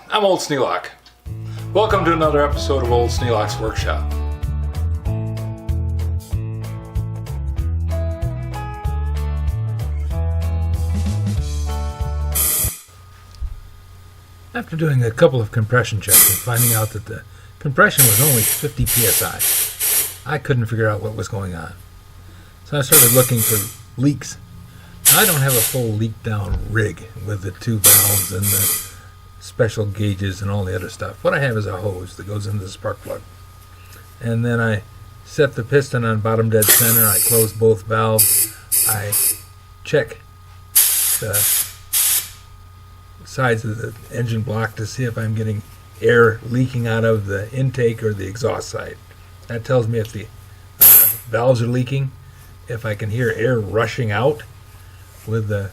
I'm Old Sneelock. Welcome to another episode of Old Sneelock's Workshop. After doing a couple of compression checks and finding out that the compression was only 50 psi, I couldn't figure out what was going on. So I started looking for leaks. Now, I don't have a full leak down rig with the two valves and the special gauges and all the other stuff. What I have is a hose that goes into the spark plug. And then I set the piston on bottom dead center. I close both valves. I check the sides of the engine block to see if I'm getting air leaking out of the intake or the exhaust side. That tells me if the valves are leaking. If I can hear air rushing out with the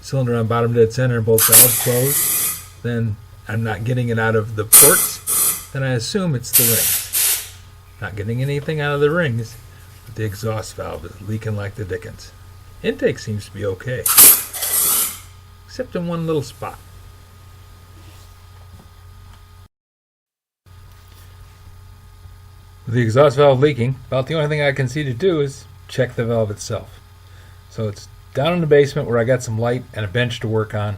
cylinder on bottom dead center and both valves closed, then I'm not getting it out of the ports, then I assume it's the ring. Not getting anything out of the rings, but the exhaust valve is leaking like the dickens. Intake seems to be okay, except in one little spot. With the exhaust valve leaking, about the only thing I can see to do is check the valve itself. So it's down in the basement where I got some light and a bench to work on,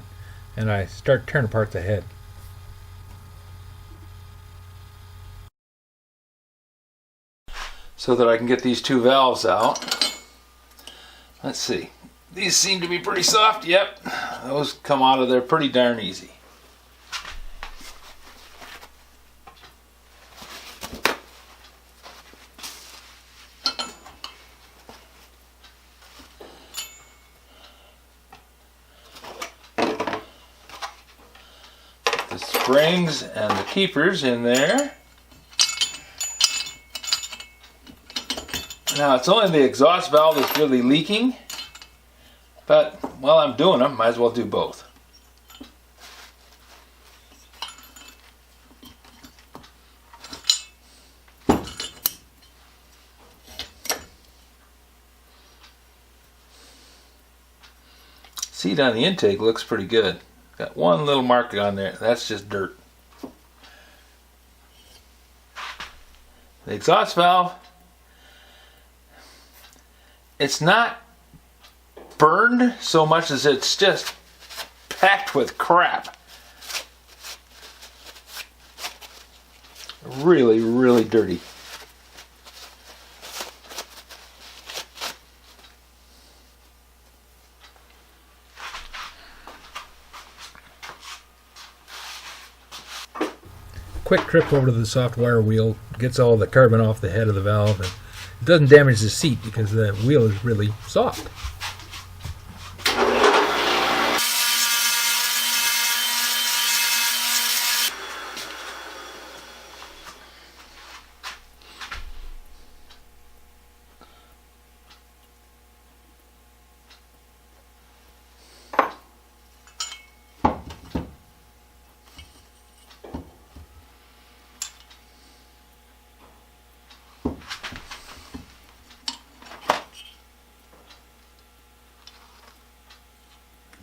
and I start tearing apart the head. So that I can get these two valves out. Let's see. These seem to be pretty soft. Yep, those come out of there pretty darn easy. The springs and the keepers in there. Now it's only the exhaust valve that's really leaking, but while I'm doing them, might as well do both. Seat on the intake looks pretty good. Got one little mark on there. That's just dirt. The exhaust valve, it's not burned so much as it's just packed with crap. Really, really dirty. Quick trip over to the soft wire wheel gets all the carbon off the head of the valve, and it doesn't damage the seat because the wheel is really soft.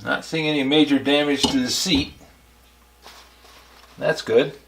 Not seeing any major damage to the seat. That's good.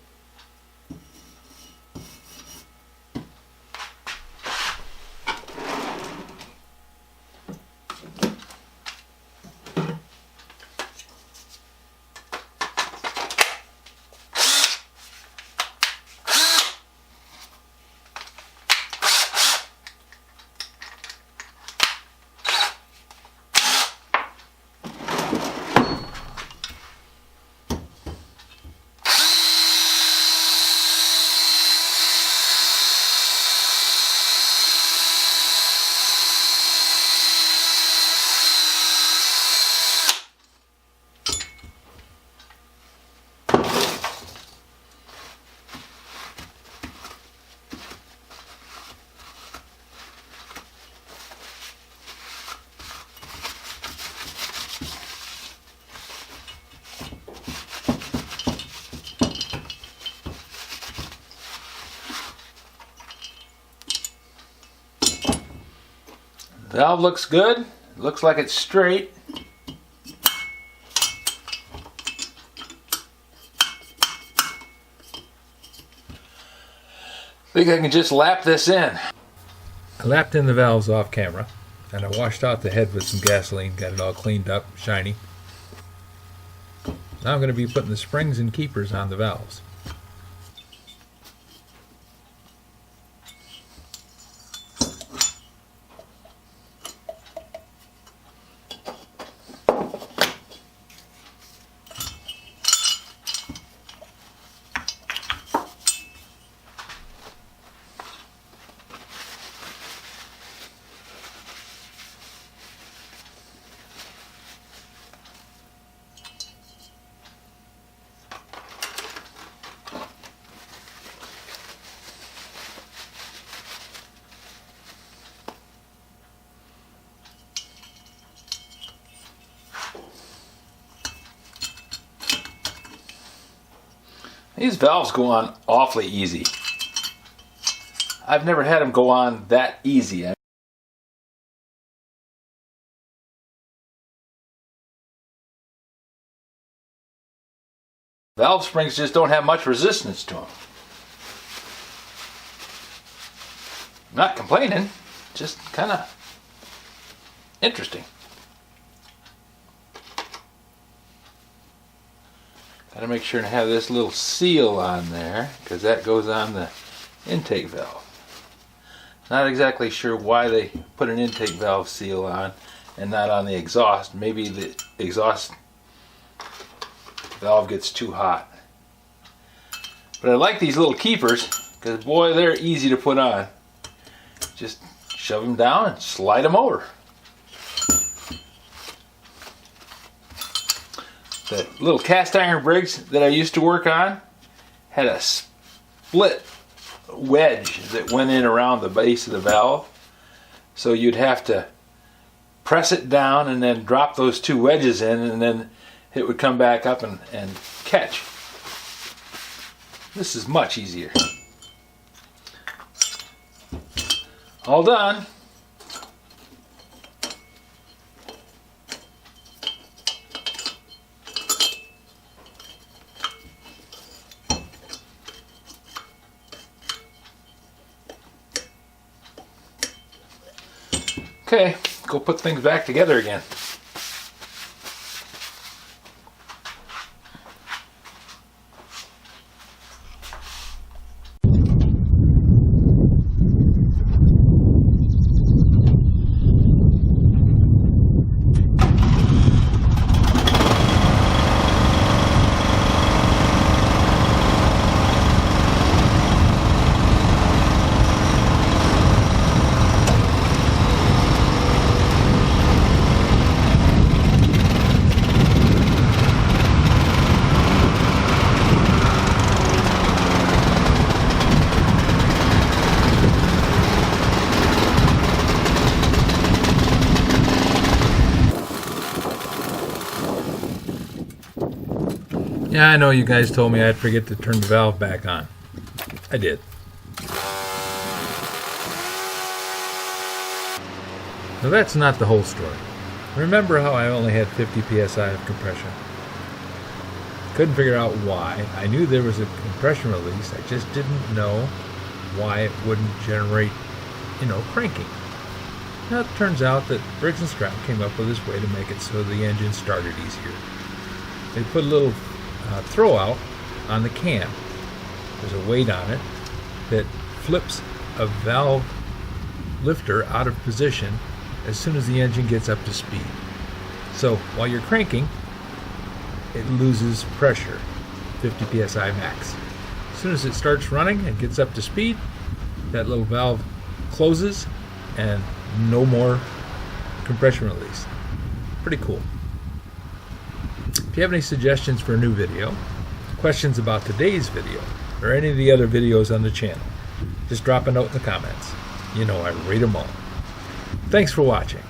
Valve looks good. Looks like it's straight. think I can just lap this in. I lapped in the valves off camera, and I washed out the head with some gasoline, got it all cleaned up, shiny. Now I'm going to be putting the springs and keepers on the valves. These valves go on awfully easy. I've never had them go on that easy. Valve springs just don't have much resistance to them. I'm not complaining, just kind of interesting. Gotta make sure to have this little seal on there, because that goes on the intake valve. Not exactly sure why they put an intake valve seal on and not on the exhaust. Maybe the exhaust valve gets too hot. But I like these little keepers, because boy, they're easy to put on. Just shove them down and slide them over. The little cast iron Briggs that I used to work on had a split wedge that went in around the base of the valve. So you'd have to press it down and then drop those two wedges in, and then it would come back up and catch. This is much easier. All done. Okay, go put things back together again. Yeah, I know you guys told me I'd forget to turn the valve back on. I did. Now that's not the whole story. Remember how I only had 50 psi of compression? Couldn't figure out why. I knew there was a compression release, I just didn't know why it wouldn't generate, cranking. Now it turns out that Briggs & Stratton came up with this way to make it so the engine started easier. They put a little throw out on the cam. There's a weight on it that flips a valve lifter out of position as soon as the engine gets up to speed. So while you're cranking, it loses pressure, 50 psi max. As soon as it starts running and gets up to speed, that little valve closes and no more compression release. Pretty cool. If you have any suggestions for a new video, questions about today's video, or any of the other videos on the channel, just drop a note in the comments. I read them all. Thanks for watching.